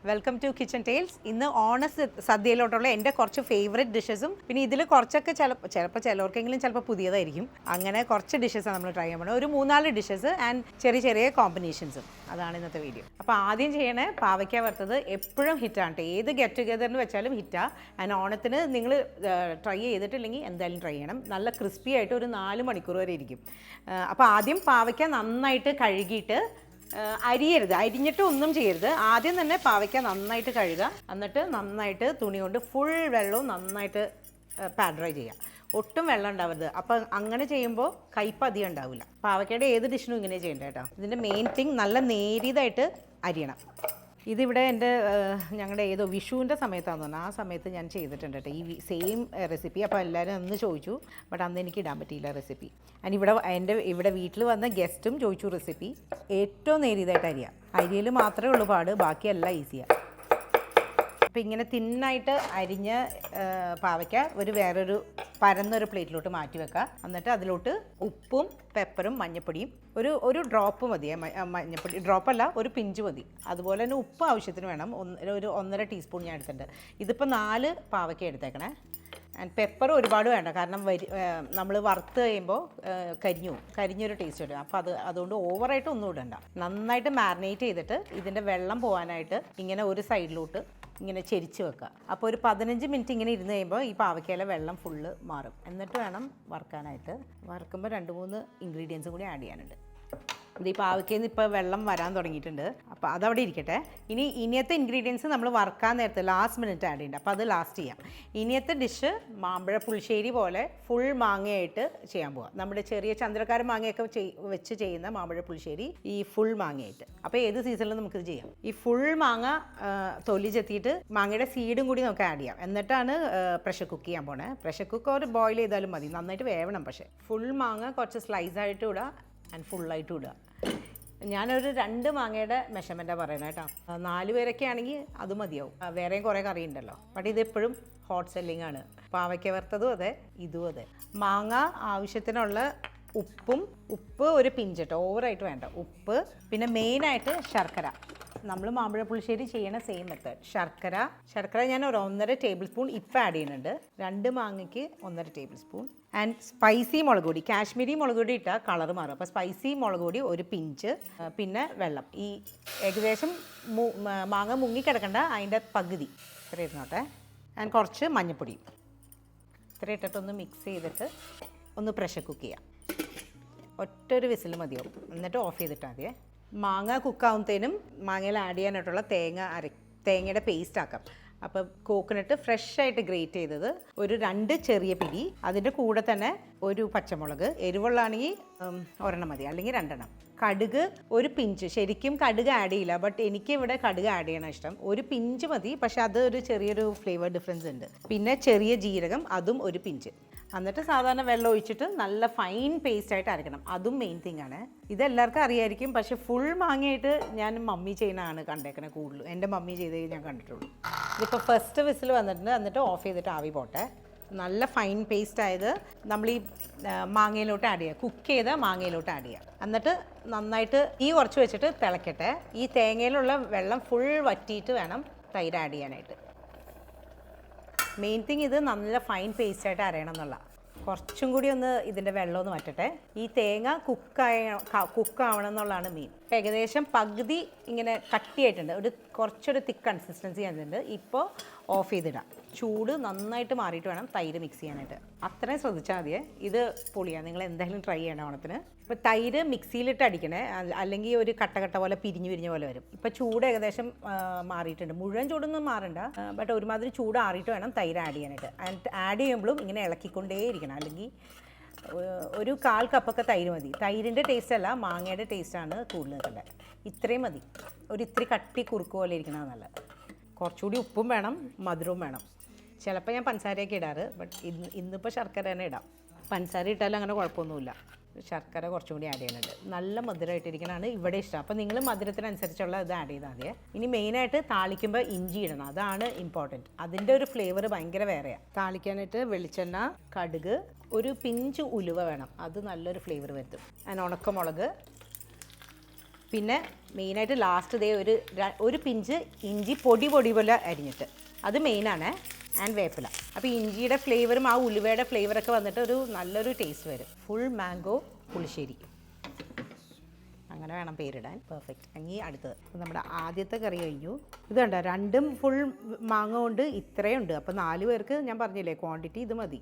Welcome to kitchen tales. ഇന്ന് ഓണ സദ്യയിലോട്ടുള്ള എൻ്റെ കുറച്ച് ഫേവറേറ്റ് ഡിഷസും പിന്നെ ഇതിൽ കുറച്ചൊക്കെ ചിലപ്പോൾ ചിലവർക്കെങ്കിലും ചിലപ്പോൾ പുതിയതായിരിക്കും. അങ്ങനെ കുറച്ച് ഡിഷസാണ് നമ്മൾ ട്രൈ ചെയ്യാൻ പോകുന്നത്. ഒരു 3-4 ഡിഷസ് ആൻഡ് ചെറിയ ചെറിയ കോമ്പിനേഷൻസും. അതാണ് ഇന്നത്തെ വീഡിയോ. അപ്പോൾ ആദ്യം ചെയ്യണേ പാവയ്ക്ക വറുത്തത്. എപ്പോഴും ഹിറ്റാണ്. ഏത് ഗെറ്റ് ടുഗെദറിന് വെച്ചാലും ഹിറ്റാണ്. ആൻഡ് ഓണത്തിന് നിങ്ങൾ ട്രൈ ചെയ്തിട്ടില്ലെങ്കിൽ എന്തായാലും ട്രൈ ചെയ്യണം. നല്ല ക്രിസ്പി ആയിട്ട് ഒരു 4 മണിക്കൂർ വരെ ഇരിക്കും. അപ്പോൾ ആദ്യം പാവയ്ക്ക നന്നായിട്ട് കഴുകിയിട്ട് അരിയരുത്, അരിഞ്ഞിട്ട് ഒന്നും ചെയ്യരുത്. ആദ്യം തന്നെ പാവയ്ക്ക നന്നായിട്ട് കഴുകുക. എന്നിട്ട് നന്നായിട്ട് തുണി കൊണ്ട് ഫുൾ വെള്ളവും നന്നായിട്ട് പാൻ ഡ്രൈ ചെയ്യുക. ഒട്ടും വെള്ളം ഉണ്ടാവരുത്. അപ്പം അങ്ങനെ ചെയ്യുമ്പോൾ കയ്പ്പ് അധികം ഉണ്ടാവില്ല. പാവയ്ക്കയുടെ ഏത് ഡിഷിനും ഇങ്ങനെ ചെയ്യേണ്ട കേട്ടോ. ഇതിൻ്റെ മെയിൻ തിങ് നല്ല നേരിയതായിട്ട് അരിയണം. ഇതിവിടെ എൻ്റെ ഞങ്ങളുടെ ഏതോ വിഷുവിൻ്റെ സമയത്താണെന്ന് പറഞ്ഞാൽ ആ സമയത്ത് ഞാൻ ചെയ്തിട്ടുണ്ട് കേട്ടോ ഈ സെയിം റെസിപ്പി. അപ്പോൾ എല്ലാവരും അന്ന് ചോദിച്ചു, ബട്ട് അന്ന് എനിക്ക് ഇടാൻ പറ്റിയില്ല റെസിപ്പി. ആൻഡ് ഇവിടെ വീട്ടിൽ വന്ന ഗസ്റ്റും ചോദിച്ചു റെസിപ്പി. ഏറ്റവും നേരിയതായിട്ട് അരിയൽ മാത്രമേ ഉള്ളൂ പാട്, ബാക്കിയെല്ലാം ഈസിയാണ്. അപ്പോൾ ഇങ്ങനെ തിന്നായിട്ട് അരിഞ്ഞ പാവയ്ക്ക വേറൊരു പരന്നൊരു പ്ലേറ്റിലോട്ട് മാറ്റി വെക്കുക. എന്നിട്ട് അതിലോട്ട് ഉപ്പും പെപ്പറും മഞ്ഞപ്പൊടിയും ഒരു ഡ്രോപ്പ് മതി. മഞ്ഞപ്പൊടി ഡ്രോപ്പല്ല, ഒരു പിഞ്ച് മതി. അതുപോലെ തന്നെ ഉപ്പ് ആവശ്യത്തിന് വേണം. ഒരു 1.5 ടീസ്പൂൺ ഞാൻ എടുത്തിട്ടുണ്ട്. ഇതിപ്പോൾ 4 പാവയ്ക്ക എടുത്തേക്കണേ. ആൻഡ് പെപ്പർ ഒരുപാട് വേണ്ട, കാരണം നമ്മൾ വറുത്ത് കഴിയുമ്പോൾ കരിഞ്ഞൊരു ടേസ്റ്റ് വരും. അപ്പോൾ അതുകൊണ്ട് ഓവറായിട്ട് ഒന്നും ഇടണ്ട. നന്നായിട്ട് മാരിനേറ്റ് ചെയ്തിട്ട് ഇതിൻ്റെ വെള്ളം പോകാനായിട്ട് ഇങ്ങനെ ഒരു സൈഡിലോട്ട് ഇങ്ങനെ ചെരിച്ച് വെക്കുക. അപ്പോൾ ഒരു 15 മിനിറ്റ് ഇങ്ങനെ ഇരുന്ന് കഴിയുമ്പോൾ ഈ പാവയ്ക്കയിലെ വെള്ളം ഫുള്ള് മാറും. എന്നിട്ട് വേണം വറുക്കാനായിട്ട്. വറുക്കുമ്പോൾ 2-3 ഇൻഗ്രീഡിയൻസും കൂടി ആഡ് ചെയ്യാനുണ്ട്. ഇത് ഈ പാവയ്ക്കയിൽ നിന്ന് ഇപ്പോൾ വെള്ളം വരാൻ തുടങ്ങിയിട്ടുണ്ട്. അപ്പോൾ അതവിടെ ഇരിക്കട്ടെ. ഇനിയത്തെ ഇൻഗ്രീഡിയൻസ് നമ്മൾ വറുക്കാൻ നേരത്തെ ലാസ്റ്റ് മിനിറ്റ് ആഡ് ചെയ്യുന്നുണ്ട്. അപ്പോൾ അത് ലാസ്റ്റ് ചെയ്യാം. ഇനിയത്തെ ഡിഷ് മാമ്പഴ പുളിശ്ശേരി പോലെ ഫുൾ മാങ്ങയായിട്ട് ചെയ്യാൻ പോവാം. നമ്മുടെ ചെറിയ ചന്ദ്രക്കാരൻ മാങ്ങയൊക്കെ വെച്ച് ചെയ്യുന്ന മാമ്പഴ പുളിശ്ശേരി ഈ ഫുൾ മാങ്ങയായിട്ട്. അപ്പോൾ ഏത് സീസണിലും നമുക്കിത് ചെയ്യാം. ഈ ഫുൾ മാങ്ങ തൊലി ചെത്തിയിട്ട് മാങ്ങയുടെ സീഡും കൂടി നമുക്ക് ആഡ് ചെയ്യാം. എന്നിട്ടാണ് പ്രഷർ കുക്ക് ചെയ്യാൻ പോണേ. പ്രഷർ കുക്ക് ഒരു ബോയിൽ ചെയ്താലും മതി, നന്നായിട്ട് വേവണം. പക്ഷേ ഫുൾ മാങ്ങ കുറച്ച് സ്ലൈസായിട്ട് ഇടുക ആൻഡ് ഫുള്ളായിട്ട് ഇടുക. ഞാനൊരു 2 മാങ്ങയുടെ മെഷർമെൻറ്റാണ് പറയുന്നത് കേട്ടോ. 4 പേരൊക്കെ ആണെങ്കിൽ അത് മതിയാവും. വേറെയും കുറേ കറി ഉണ്ടല്ലോ. ബട്ട് ഇതെപ്പോഴും ഹോട്ട് സെല്ലിംഗ് ആണ്. പാവയ്ക്ക വറുത്തതും അതെ, ഇതും അതെ. മാങ്ങ ആവശ്യത്തിനുള്ള ഉപ്പ് ഒരു പിഞ്ച് കേട്ടോ, ഓവറായിട്ട് വേണ്ട. ഉപ്പ്, പിന്നെ മെയിനായിട്ട് ശർക്കര. നമ്മൾ മാമ്പഴ പുളിശ്ശേരി ചെയ്യണ സെയിം മെത്തേഡ്. ശർക്കര ഞാൻ ഒരു 1.5 ടേബിൾ സ്പൂൺ ഇപ്പം ആഡ് ചെയ്യുന്നുണ്ട്. 2 മാങ്ങയ്ക്ക് 1.5 ടേബിൾ സ്പൂൺ. ആൻഡ് സ്പൈസി മുളക് പൊടി, കാശ്മീരി മുളക് പൊടി ഇട്ടാൽ കളർ മാറും. അപ്പോൾ സ്പൈസി മുളക് പൊടി ഒരു പിഞ്ച്, പിന്നെ വെള്ളം. ഈ ഏകദേശം മാങ്ങ മുങ്ങിക്കിടക്കണ്ട, അതിൻ്റെ പകുതി ഇത്ര ഇരുന്നോട്ടെ. ആൻഡ് കുറച്ച് മഞ്ഞൾപ്പൊടി ഇത്ര ഇട്ടിട്ടൊന്ന് മിക്സ് ചെയ്തിട്ട് ഒന്ന് പ്രഷർ കുക്ക് ചെയ്യാം. ഒറ്റൊരു വിസിൽ മതിയാവും. എന്നിട്ട് ഓഫ് ചെയ്തിട്ടാൽ മതിയേ. മാങ്ങ കുക്കാവുന്നതിനും മാങ്ങയിൽ ആഡ് ചെയ്യാനായിട്ടുള്ള തേങ്ങയുടെ പേസ്റ്റ് ആക്കാം. അപ്പം കോക്കനട്ട് ഫ്രഷായിട്ട് ഗ്രേറ്റ് ചെയ്തത് ഒരു 2 ചെറിയ പിടി, അതിൻ്റെ കൂടെ തന്നെ ഒരു പച്ചമുളക്, എരിവുള്ളാണെങ്കിൽ 1 മതി, അല്ലെങ്കിൽ 2. കടുക് ഒരു പിഞ്ച്. ശരിക്കും കടുക് ആഡ് ചെയ്യില്ല, ബട്ട് എനിക്ക് ഇവിടെ കടുക് ആഡ് ചെയ്യണം ഇഷ്ടം. ഒരു പിഞ്ച് മതി, പക്ഷെ അത് ഒരു ചെറിയൊരു ഫ്ലേവർ ഡിഫറൻസ് ഉണ്ട്. പിന്നെ ചെറിയ ജീരകം, അതും ഒരു പിഞ്ച്. എന്നിട്ട് സാധാരണ വെള്ളം ഒഴിച്ചിട്ട് നല്ല ഫൈൻ പേസ്റ്റ് ആയിട്ട് അരക്കണം. അതും മെയിൻ തിങ് ആണ്. ഇതെല്ലാവർക്കും അറിയായിരിക്കും, പക്ഷെ ഫുൾ മാങ്ങയായിട്ട് ഞാൻ മമ്മി ചെയ്യുന്നതാണ് കണ്ടേക്കണേ കൂടുതലും. എൻ്റെ മമ്മി ചെയ്തേ ഞാൻ കണ്ടിട്ടുള്ളൂ. ഇതിപ്പോൾ ഫസ്റ്റ് വിസിൽ വന്നിട്ടുണ്ട്. എന്നിട്ട് ഓഫ് ചെയ്തിട്ട് ആവി പോട്ടെ. നല്ല ഫൈൻ പേസ്റ്റ് ആയത് നമ്മൾ ഈ മാങ്ങയിലോട്ട് ആഡ് ചെയ്യുക. കുക്ക് ചെയ്ത മാങ്ങയിലോട്ട് ആഡ് ചെയ്യുക. എന്നിട്ട് നന്നായിട്ട് കുറച്ച് വെച്ചിട്ട് തിളക്കട്ടെ. ഈ തേങ്ങയിലുള്ള വെള്ളം ഫുൾ വറ്റിയിട്ട് വേണം തൈര് ആഡ് ചെയ്യാനായിട്ട്. മെയിൻ തിങ് ഇത് നല്ല ഫൈൻ പേസ്റ്റായിട്ട് അരയണം എന്നുള്ള. കുറച്ചും കൂടി ഒന്ന് ഇതിൻ്റെ വെള്ളം ഒന്ന് വറ്റട്ടെ. ഈ തേങ്ങ കുക്കാവണം എന്നുള്ളതാണ് മെയിൻ. ഏകദേശം പകുതി ഇങ്ങനെ കട്ടിയായിട്ടുണ്ട്. കുറച്ചൊരു തിക്ക് കൺസിസ്റ്റൻസി ആയിട്ടുണ്ട്. ഇപ്പോൾ ഓഫ് ചെയ്തിടാം. ചൂട് നന്നായിട്ട് മാറിയിട്ട് വേണം തൈര് മിക്സ് ചെയ്യാനായിട്ട്. അത്രയും ശ്രദ്ധിച്ചാൽ മതിയേ. ഇത് പൊളിയാണ്, നിങ്ങൾ എന്തായാലും ട്രൈ ചെയ്യണം ഓണത്തിന്. ഇപ്പോൾ തൈര് മിക്സിയിലിട്ട് അടിക്കണേ, അല്ലെങ്കിൽ ഒരു കട്ട പോലെ പിരിഞ്ഞ പോലെ വരും. ഇപ്പോൾ ചൂട് ഏകദേശം മാറിയിട്ടുണ്ട്. മുഴുവൻ ചൂടൊന്നും മാറണ്ട, ബട്ട് ഒരുമാതിരി ചൂട് ആറിയിട്ട് വേണം തൈര് ആഡ് ചെയ്യാനായിട്ട്. ആഡ് ചെയ്യുമ്പോഴും ഇങ്ങനെ ഇളക്കിക്കൊണ്ടേയിരിക്കണം, അല്ലെങ്കിൽ ഒരു 1/4 കപ്പൊക്കെ തൈര് മതി. തൈരിൻ്റെ ടേസ്റ്റ് അല്ല, മാങ്ങയുടെ ടേസ്റ്റാണ് കൂടുതൽ നിൽക്കേണ്ടത്. ഇത്രയും മതി. ഇത്തിരി കട്ടി കുറുക്ക് പോലെ ഇരിക്കണം നല്ലത്. കുറച്ചുകൂടി ഉപ്പും വേണം, മധുരവും വേണം. ചിലപ്പോൾ ഞാൻ പഞ്ചസാരയൊക്കെ ഇടാറ്, ബട്ട് ഇന്നിപ്പോൾ ശർക്കര തന്നെ ഇടാം. പഞ്ചസാര ഇട്ടാലും അങ്ങനെ കുഴപ്പമൊന്നുമില്ല. ശർക്കര കുറച്ചും കൂടി ആഡ് ചെയ്യുന്നുണ്ട്. നല്ല മധുരമായിട്ടിരിക്കണതാണ് ഇവിടെ ഇഷ്ടം. അപ്പോൾ നിങ്ങൾ മധുരത്തിനനുസരിച്ചുള്ള ഇത് ആഡ് ചെയ്താൽ മതിയെ. ഇനി മെയിനായിട്ട് താളിക്കുമ്പോൾ ഇഞ്ചി ഇടണം, അതാണ് ഇമ്പോർട്ടൻറ്റ്. അതിൻ്റെ ഒരു ഫ്ലേവർ ഭയങ്കര വേറെയാണ്. താളിക്കാനായിട്ട് വെളിച്ചെണ്ണ, കടുക്, ഒരു പിഞ്ച് ഉലുവ വേണം, അത് നല്ലൊരു ഫ്ലേവർ വരുത്തും. ഉണക്കമുളക്, പിന്നെ മെയിനായിട്ട് ലാസ്റ്റ് ദേ ഒരു പിഞ്ച് ഇഞ്ചി പൊടി പോലെ അരിഞ്ഞിട്ട്, അത് മെയിനാണ്. ആൻഡ് വേപ്പില. അപ്പോൾ ഇഞ്ചിയുടെ ഫ്ലേവറും ആ ഉലുവയുടെ ഫ്ലേവറൊക്കെ വന്നിട്ട് ഒരു നല്ലൊരു ടേസ്റ്റ് വരും. ഫുൾ മാംഗോ പുളിശ്ശേരി, അങ്ങനെ വേണം പേരിടാൻ. പെർഫെക്റ്റ്. ഇനി അടുത്തത് നമ്മുടെ ആദ്യത്തെ കറി കഴിഞ്ഞു. ഇത് കണ്ടോ, രണ്ടും ഫുൾ മാങ്ങ കൊണ്ട് ഇത്രയുണ്ട്. അപ്പോൾ 4 പേർക്ക് ഞാൻ പറഞ്ഞില്ലേ ക്വാണ്ടിറ്റി ഇത് മതി.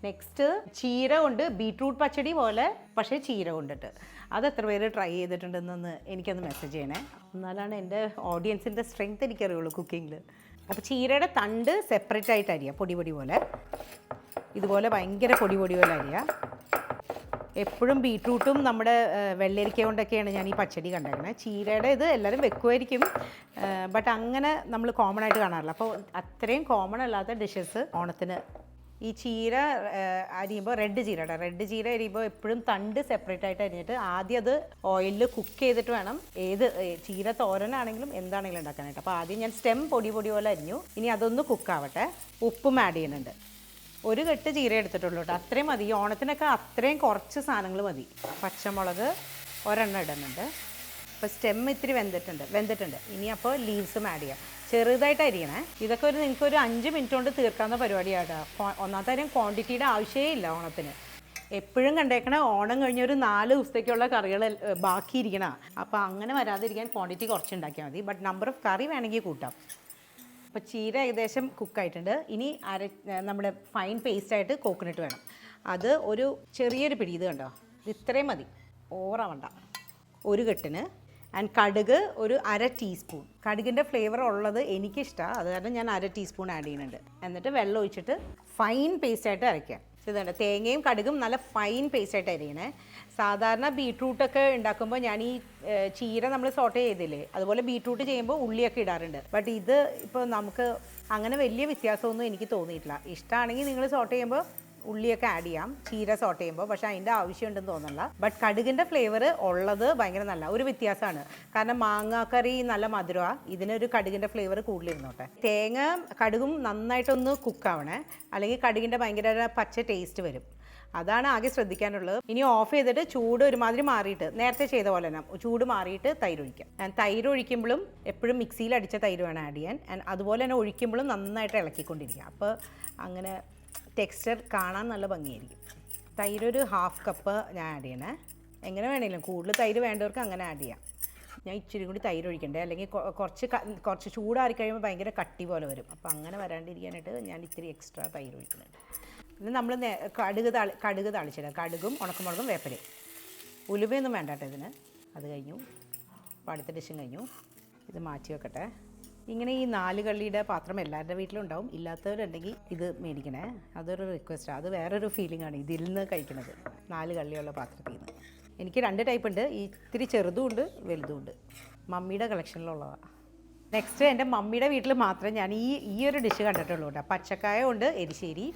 നെക്സ്റ്റ് ചീര കൊണ്ട് ബീട്രൂട്ട് പച്ചടി പോലെ, പക്ഷേ ചീര കൊണ്ടിട്ട്. അത് എത്ര പേര് ട്രൈ ചെയ്തിട്ടുണ്ടെന്നൊന്ന് എനിക്കൊന്ന് മെസ്സേജ് ചെയ്യണേ. എന്നാലാണ് എൻ്റെ ഓഡിയൻസിൻ്റെ സ്ട്രെങ്ത് എനിക്കറിയുള്ളൂ കുക്കിങ്ങിൽ. അപ്പോൾ ചീരയുടെ തണ്ട് സെപ്പറേറ്റ് ആയിട്ട് അരിയുക, പൊടി പോലെ. ഇതുപോലെ ഭയങ്കര പൊടി പോലെ അരിയുക. എപ്പോഴും ബീട്രൂട്ടും നമ്മുടെ വെള്ളരിക്ക കൊണ്ടൊക്കെയാണ് ഞാൻ ഈ പച്ചടി കണ്ടേക്കുന്നത്. ചീരയുടെ ഇത് എല്ലാവരും വെക്കുമായിരിക്കും, ബട്ട് അങ്ങനെ നമ്മൾ കോമൺ ആയിട്ട് കാണാറില്ല. അപ്പോൾ അത്രയും കോമൺ അല്ലാത്ത ഡിഷസ് ഓണത്തിന് ഈ ചീര അരിയുമ്പോൾ റെഡ് ചീര അരിയുമ്പോൾ എപ്പോഴും തണ്ട് സെപ്പറേറ്റ് ആയിട്ട് അരിഞ്ഞിട്ട് ആദ്യം അത് ഓയിലിൽ കുക്ക് ചെയ്തിട്ട് വേണം ഏത് ചീര തോരനാണെങ്കിലും എന്താണെങ്കിലും ഉണ്ടാക്കാനായിട്ട്. അപ്പോൾ ആദ്യം ഞാൻ സ്റ്റെം പൊടി പോലെ അരിഞ്ഞു. ഇനി അതൊന്ന് കുക്കാവട്ടെ. ഉപ്പും ആഡ് ചെയ്യുന്നുണ്ട്. ഒരു കെട്ട് ചീര എടുത്തിട്ടുള്ളൂ കേട്ടോ, അത്രയും മതി. ഈ ഓണത്തിനൊക്കെ അത്രയും കുറച്ച് സാധനങ്ങൾ മതി. പച്ചമുളക് ഒരെണ്ണം ഇടുന്നുണ്ട്. അപ്പോൾ സ്റ്റെം ഇത്തിരി വെന്തിട്ടുണ്ട്. ഇനി അപ്പോൾ ലീവ്സും ആഡ് ചെയ്യാം. ചെറുതായിട്ട് അരിയണേ. ഇതൊക്കെ നിങ്ങൾക്കൊരു 5 മിനിറ്റ് കൊണ്ട് തീർക്കാവുന്ന പരിപാടിയാണ്. ഒന്നാമത്തെ കാര്യം ക്വാണ്ടിറ്റിയുടെ ആവശ്യമേ ഇല്ല ഓണത്തിന്. എപ്പോഴും കണ്ടേക്കണ ഓണം കഴിഞ്ഞൊരു 4 ദിവസത്തേക്കുള്ള കറികൾ ബാക്കിയിരിക്കണ. അപ്പോൾ അങ്ങനെ വരാതിരിക്കാൻ ക്വാണ്ടിറ്റി കുറച്ച് ഉണ്ടാക്കിയാൽ മതി. ബട്ട് നമ്പർ ഓഫ് കറി വേണമെങ്കിൽ കൂട്ടാം. അപ്പോൾ ചീര ഏകദേശം കുക്കായിട്ടുണ്ട്. ഇനി നമ്മുടെ ഫൈൻ പേസ്റ്റായിട്ട് കോക്കനട്ട് വേണം. അത് ഒരു ചെറിയൊരു പിടി, ഇത് കണ്ടോ, ഇത് ഇത്രയും മതി, ഓവറാവണ്ട. ഒരു കെട്ടിന്. ആൻഡ് കടുക് ഒരു 1/2 ടീസ്പൂൺ. കടുകിൻ്റെ ഫ്ലേവർ ഉള്ളത് എനിക്കിഷ്ടമാണ്, അത് കാരണം ഞാൻ 1/2 ടീസ്പൂൺ ആഡ് ചെയ്യുന്നുണ്ട്. എന്നിട്ട് വെള്ളം ഒഴിച്ചിട്ട് ഫൈൻ പേസ്റ്റായിട്ട് അരയ്ക്കാം. ഇതുണ്ട്, തേങ്ങയും കടുകും നല്ല ഫൈൻ പേസ്റ്റായിട്ട് അരിയണേ. സാധാരണ ബീട്രൂട്ടൊക്കെ ഉണ്ടാക്കുമ്പോൾ ഞാൻ ഈ ചീര നമ്മൾ സോട്ട് ചെയ്തില്ലേ, അതുപോലെ ബീട്രൂട്ട് ചെയ്യുമ്പോൾ ഉള്ളിയൊക്കെ ഇടാറുണ്ട്. ബട്ട് ഇത് ഇപ്പോൾ നമുക്ക് അങ്ങനെ വലിയ വ്യത്യാസമൊന്നും എനിക്ക് തോന്നിയിട്ടില്ല. ഇഷ്ടമാണെങ്കിൽ നിങ്ങൾ സോട്ട് ചെയ്യുമ്പോൾ ഉള്ളിയൊക്കെ ആഡ് ചെയ്യാം ചീര സോട്ട് ചെയ്യുമ്പോൾ, പക്ഷേ അതിൻ്റെ ആവശ്യമുണ്ടെന്ന് തോന്നുന്നില്ല. ബട്ട് കടുകിൻ്റെ ഫ്ലേവർ ഉള്ളത് ഭയങ്കര നല്ല ഒരു വ്യത്യാസമാണ്. കാരണം മാങ്ങാക്കറി നല്ല മധുരമാണ്, ഇതിനൊരു കടുകിൻ്റെ ഫ്ലേവർ കൂടുതലിരുന്നോട്ടെ. തേങ്ങ കടുകും നന്നായിട്ടൊന്ന് കുക്കാവണേ, അല്ലെങ്കിൽ കടുകിൻ്റെ ഭയങ്കര പച്ച ടേസ്റ്റ് വരും. അതാണ് ആകെ ശ്രദ്ധിക്കാനുള്ളത്. ഇനി ഓഫ് ചെയ്തിട്ട് ചൂട് ഒരുമാതിരി മാറിയിട്ട്, നേരത്തെ ചെയ്ത പോലെ തന്നെ ചൂട് മാറിയിട്ട് തൈര് ഒഴിക്കാം. തൈര് ഒഴിക്കുമ്പോഴും എപ്പോഴും മിക്സിയിൽ അടിച്ച തൈര് വേണം ആഡ് ചെയ്യാൻ. ആൻഡ് അതുപോലെ തന്നെ ഒഴിക്കുമ്പോഴും നന്നായിട്ട് ഇളക്കിക്കൊണ്ടിരിക്കുക. അപ്പോൾ അങ്ങനെ ടെക്സ്ചർ കാണാൻ നല്ല ഭംഗിയായിരിക്കും. തൈര് ഒരു 1/2 കപ്പ് ഞാൻ ആഡ് ചെയ്യണേ. എങ്ങനെ വേണമെങ്കിലും കൂടുതൽ തൈര് വേണ്ടവർക്ക് അങ്ങനെ ആഡ് ചെയ്യാം. ഞാൻ ഇച്ചിരി കൂടി തൈര് ഒഴിക്കണ്ടേ, അല്ലെങ്കിൽ കുറച്ച് ചൂടാറി കഴിയുമ്പോൾ ഭയങ്കര കട്ടി പോലെ വരും. അപ്പോൾ അങ്ങനെ വരാണ്ടിരിക്കാനായിട്ട് ഞാൻ ഇത്തിരി എക്സ്ട്രാ തൈര് ഒഴിക്കുന്നുണ്ട്. പിന്നെ നമ്മൾ കടുക് താളിച്ചിടാം. കടുകും ഉണക്കമുളകും വേപ്പിലയും. ഉലുവയൊന്നും വേണ്ട കേട്ടോ ഇതിന്. അത് കഴിഞ്ഞു. അപ്പോൾ അടുത്ത ഡിഷും കഴിഞ്ഞു. ഇത് മാറ്റി വെക്കട്ടെ. ഇങ്ങനെ ഈ 4 കള്ളിയുടെ പാത്രം എല്ലാവരുടെ വീട്ടിലും ഉണ്ടാവും. ഇല്ലാത്തവരുണ്ടെങ്കിൽ ഇത് മേടിക്കണേ, അതൊരു റിക്വസ്റ്റാണ്. അത് വേറൊരു ഫീലിംഗ് ആണ് ഇതിൽ നിന്ന് കഴിക്കുന്നത്, 4 കള്ളിയുള്ള പാത്രത്തിൽ നിന്ന്. എനിക്ക് 2 ടൈപ്പ് ഉണ്ട്, ഇത്തിരി ചെറുതും ഉണ്ട് വലുതും ഉണ്ട്. മമ്മിയുടെ കളക്ഷനിലുള്ളതാണ്. നെക്സ്റ്റ് എൻ്റെ മമ്മിയുടെ വീട്ടിൽ മാത്രമേ ഞാൻ ഈ ഒരു ഡിഷ് കണ്ടിട്ടുള്ളൂ കേട്ടോ. പച്ചക്കായ കൊണ്ട് എരിശ്ശേരി.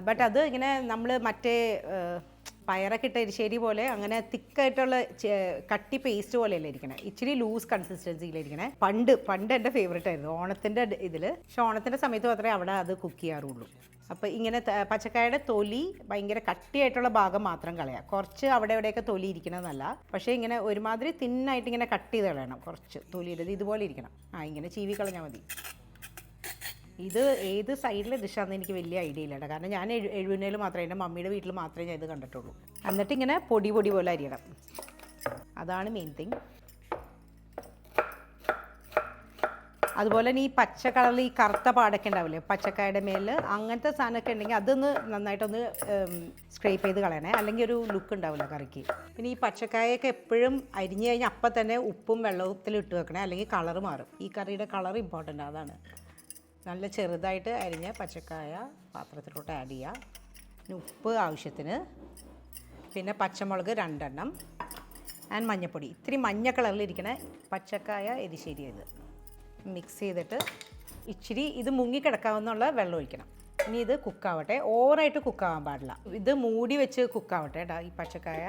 ബട്ട് അത് ഇങ്ങനെ നമ്മൾ മറ്റേ പയറൊക്കെ ഇട്ട എരിശ്ശേരി പോലെ അങ്ങനെ തിക്കായിട്ടുള്ള കട്ടി പേസ്റ്റ് പോലെയല്ല ഇരിക്കണേ, ഇച്ചിരി ലൂസ് കൺസിസ്റ്റൻസിയിലിരിക്കണേ. പണ്ട് എൻ്റെ ഫേവറേറ്റ് ആയിരുന്നു ഓണത്തിൻ്റെ ഇതിൽ. പക്ഷെ ഓണത്തിൻ്റെ സമയത്ത് മാത്രമേ അവിടെ അത് കുക്ക് ചെയ്യാറുള്ളൂ. അപ്പോൾ ഇങ്ങനെ പച്ചക്കായയുടെ തൊലി ഭയങ്കര കട്ടിയായിട്ടുള്ള ഭാഗം മാത്രം കളയാം. കുറച്ച് അവിടെ എവിടെയൊക്കെ തൊലി ഇരിക്കണമെന്നല്ല, പക്ഷേ ഇങ്ങനെ ഒരുമാതിരി തിന്നായിട്ട് ഇങ്ങനെ കട്ട് ചെയ്ത് കളയണം. കുറച്ച് തൊലിയുടെ ഇതുപോലെ ഇരിക്കണം. ഇങ്ങനെ ചീവി കളഞ്ഞാൽ മതി. ഇത് ഏത് സൈഡിലെ ഡിഷാണെന്ന് എനിക്ക് വലിയ ഐഡിയ ഇല്ല കേട്ടോ. കാരണം ഞാൻ എഴുപതിനേൽ മാത്രമേ, എൻ്റെ മമ്മിയുടെ വീട്ടിൽ മാത്രമേ ഞാൻ ഇത് കണ്ടിട്ടുള്ളൂ. എന്നിട്ട് ഇങ്ങനെ പൊടി പോലെ അരിയണം. അതാണ് മെയിൻ തിങ്. അതുപോലെ തന്നെ ഈ പച്ച കളറിൽ ഈ കറുത്ത പാടൊക്കെ ഉണ്ടാവില്ലേ പച്ചക്കായുടെ മേലിൽ, അങ്ങനത്തെ സാധനമൊക്കെ ഉണ്ടെങ്കിൽ അതൊന്ന് നന്നായിട്ടൊന്ന് സ്ക്രേപ്പ് ചെയ്ത് കളയണേ, അല്ലെങ്കിൽ ഒരു ലുക്ക് ഉണ്ടാവില്ല കറിക്ക്. പിന്നെ ഈ പച്ചക്കായൊക്കെ എപ്പോഴും അരിഞ്ഞു കഴിഞ്ഞാൽ അപ്പം തന്നെ ഉപ്പും വെള്ളത്തിൽ ഇട്ട് വെക്കണേ, അല്ലെങ്കിൽ കളറ് മാറും. ഈ കറിയുടെ കളർ ഇമ്പോർട്ടൻ്റ്, അതാണ്. നല്ല ചെറുതായിട്ട് അരിഞ്ഞ പച്ചക്കായ പാത്രത്തിലോട്ട് ആഡ് ചെയ്യുക. പിന്നെ ഉപ്പ് ആവശ്യത്തിന്, പിന്നെ പച്ചമുളക് 2 എണ്ണം, ആൻഡ് മഞ്ഞൾപ്പൊടി. ഇത്തിരി മഞ്ഞ കളറിലിരിക്കണ പച്ചക്കായ എരിശ്ശേരി ഇത് മിക്സ് ചെയ്തിട്ട് ഇച്ചിരി ഇത് മുങ്ങിക്കിടക്കാവുന്നുള്ള വെള്ളം ഒഴിക്കണം. ഇനി ഇത് കുക്കാവട്ടെ, ഓവറായിട്ട് കുക്കാവാൻ പാടില്ല. ഇത് മൂടി വെച്ച് കുക്കാവട്ടെ കേട്ടോ ഈ പച്ചക്കായ.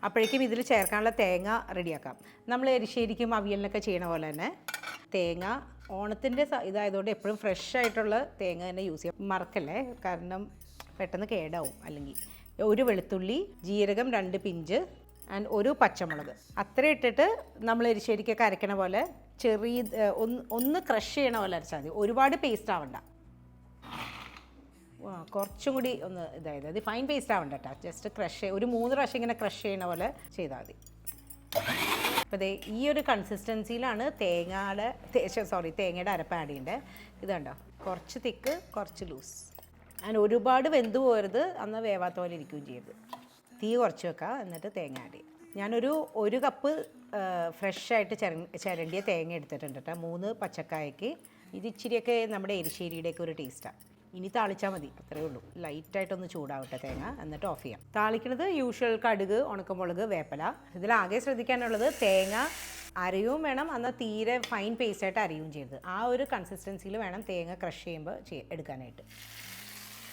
അപ്പോഴേക്കും ഇതിൽ ചേർക്കാനുള്ള തേങ്ങ റെഡിയാക്കാം. നമ്മൾ എരിശ്ശേരിക്കും അവിയലിനൊക്കെ ചെയ്യണ പോലെ തന്നെ തേങ്ങ ഓണത്തിൻ്റെ ഇതായതുകൊണ്ട് എപ്പോഴും ഫ്രഷ് ആയിട്ടുള്ള തേങ്ങ തന്നെ യൂസ് ചെയ്യാം. മറക്കല്ലേ, കാരണം പെട്ടെന്ന് കേടാവും. അല്ലെങ്കിൽ ഒരു വെളുത്തുള്ളി, ജീരകം 2 പിഞ്ച്, ആൻഡ് ഒരു പച്ചമുളക്. അത്ര ഇട്ടിട്ട് നമ്മൾ എരിശ്ശേരിക്കൊക്കെ അരയ്ക്കണ പോലെ ചെറിയ ഒന്ന് ക്രഷ് ചെയ്യണ പോലെ അരച്ചാൽ മതി. ഒരുപാട് പേസ്റ്റ് ആവണ്ട, കുറച്ചും കൂടി ഒന്ന് ഇതായത് അത് ഫൈൻ പേസ്റ്റ് ആവണ്ട കേട്ടോ. ജസ്റ്റ് ക്രഷ് ഒരു 3 പ്രാവശ്യം ഇങ്ങനെ ക്രഷ് ചെയ്യണ പോലെ ചെയ്താൽ മതി. അപ്പോൾ ദേ ഈ ഒരു കൺസിസ്റ്റൻസിയിലാണ് തേങ്ങയുടെ അരപ്പ് ആഡ് ചെയ്യേണ്ടത്. ഇത് കണ്ടോ, കുറച്ച് തിക്ക് കുറച്ച് ലൂസ്. ആൻഡ് ഒരുപാട് വെന്ത് പോകരുത്, അന്ന് വേവാത്ത പോലെ ഇരിക്കുകയും ചെയ്യരുത്. തീ കുറച്ച് വെക്കുക, എന്നിട്ട് തേങ്ങ ആഡ് ചെയ്യും. ഞാനൊരു 1 കപ്പ് ഫ്രഷായിട്ട് ചിരണ്ടിയ തേങ്ങ എടുത്തിട്ടുണ്ട് കേട്ടോ. 3 പച്ചക്കായക്ക്. ഇത് ഇച്ചിരിയൊക്കെ നമ്മുടെ എരിശ്ശേരിയുടെയൊക്കെ ഒരു ടേസ്റ്റാണ്. ഇനി താളിച്ചാൽ മതി, അത്രയേ ഉള്ളൂ. ലൈറ്റായിട്ടൊന്ന് ചൂടാവട്ടെ തേങ്ങ, എന്നിട്ട് ഓഫ് ചെയ്യാം. താളിക്കുന്നത് യൂഷ്വൽ കടുക്, ഉണക്കമുളക്, വേപ്പില. ഇതിലാകെ ശ്രദ്ധിക്കാനുള്ളത് തേങ്ങ അരയും വേണം, എന്നാൽ തീരെ ഫൈൻ പേസ്റ്റായിട്ട് അരയും ചെയ്യരുത്. ആ ഒരു കൺസിസ്റ്റൻസിയിൽ വേണം തേങ്ങ ക്രഷ് ചെയ്യുമ്പോൾ എടുക്കാനായിട്ട്.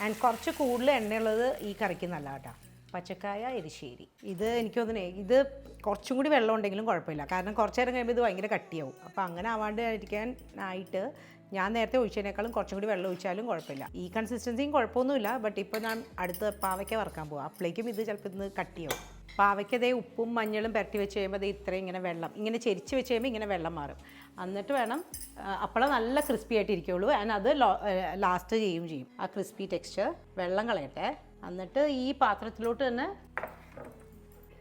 ആൻഡ് കുറച്ച് കൂടുതൽ എണ്ണയുള്ളത് ഈ കറിക്ക് നല്ല കേട്ടോ. പച്ചക്കായ എരിശ്ശേരി ഇത് എനിക്ക് തോന്നുന്നേ ഇത് കുറച്ചും കൂടി വെള്ളം ഉണ്ടെങ്കിലും കുഴപ്പമില്ല. കാരണം കുറച്ച് നേരം കഴിയുമ്പോൾ ഇത് ഭയങ്കര കട്ടിയാവും. അപ്പോൾ അങ്ങനെ ആവാണ്ടിരിക്കാനായിട്ട് ഞാൻ നേരത്തെ ഒഴിച്ചതിനേക്കാളും കുറച്ചും കൂടി വെള്ളം ഒഴിച്ചാലും കുഴപ്പമില്ല. ഈ കൺസിസ്റ്റൻസിയും കുഴപ്പമൊന്നുമില്ല. ബട്ട് ഇപ്പോൾ ഞാൻ അടുത്ത് പാവയ്ക്ക വറുക്കാൻ പോകാം. അപ്പോഴേക്കും ഇത് ചിലപ്പോൾ ഇന്ന് കട്ടിയാവും. പാവയ്ക്കതേ ഉപ്പും മഞ്ഞളും പുരട്ടി വെച്ച് കഴിയുമ്പോൾ അത് ഇത്രയും ഇങ്ങനെ വെള്ളം ഇങ്ങനെ ചെരിച്ച് വെച്ച് കഴിയുമ്പോൾ ഇങ്ങനെ വെള്ളം മാറും. എന്നിട്ട് വേണം അപ്പോഴേ നല്ല ക്രിസ്പി ആയിട്ടിരിക്കുകയുള്ളൂ. ആൻഡ് അത് ലാസ്റ്റ് ചെയ്യും. ആ ക്രിസ്പി ടെക്സ്ചർ വെള്ളം കളയട്ടെ. എന്നിട്ട് ഈ പാത്രത്തിലോട്ട് തന്നെ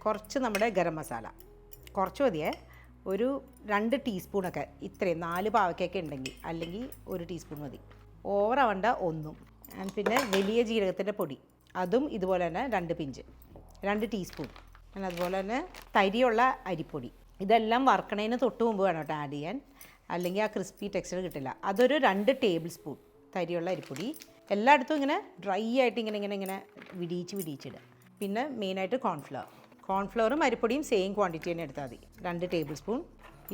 കുറച്ച് നമ്മുടെ ഗരം മസാല, കുറച്ച് മതിയേ, ഒരു 2 ടീസ്പൂണൊക്കെ, ഇത്രയും 4 പാവയ്ക്കൊക്കെ ഉണ്ടെങ്കിൽ, അല്ലെങ്കിൽ 1 ടീസ്പൂൺ മതി. ഓവറാവണ്ട ഒന്നും. പിന്നെ വലിയ ജീരകത്തിൻ്റെ പൊടി, അതും ഇതുപോലെ തന്നെ 2 പിഞ്ച്, 2 ടീസ്പൂൺ. പിന്നെ അതുപോലെ തന്നെ തരിയുള്ള അരിപ്പൊടി. ഇതെല്ലാം വറുക്കണതിന് തൊട്ട് മുമ്പ് വേണം കേട്ടോ ആഡ് ചെയ്യാൻ, അല്ലെങ്കിൽ ആ ക്രിസ്പി ടെക്സ്ചർ കിട്ടില്ല. അതൊരു 2 ടേബിൾ സ്പൂൺ തരിയുള്ള അരിപ്പൊടി. എല്ലായിടത്തും ഇങ്ങനെ ഡ്രൈ ആയിട്ട് ഇങ്ങനെ വിടിയിച്ചിടുക. പിന്നെ മെയിനായിട്ട് കോൺഫ്ലവറും അരിപ്പൊടിയും സെയിം ക്വാണ്ടിറ്റി തന്നെ എടുത്താൽ മതി, 2 ടേബിൾ സ്പൂൺ.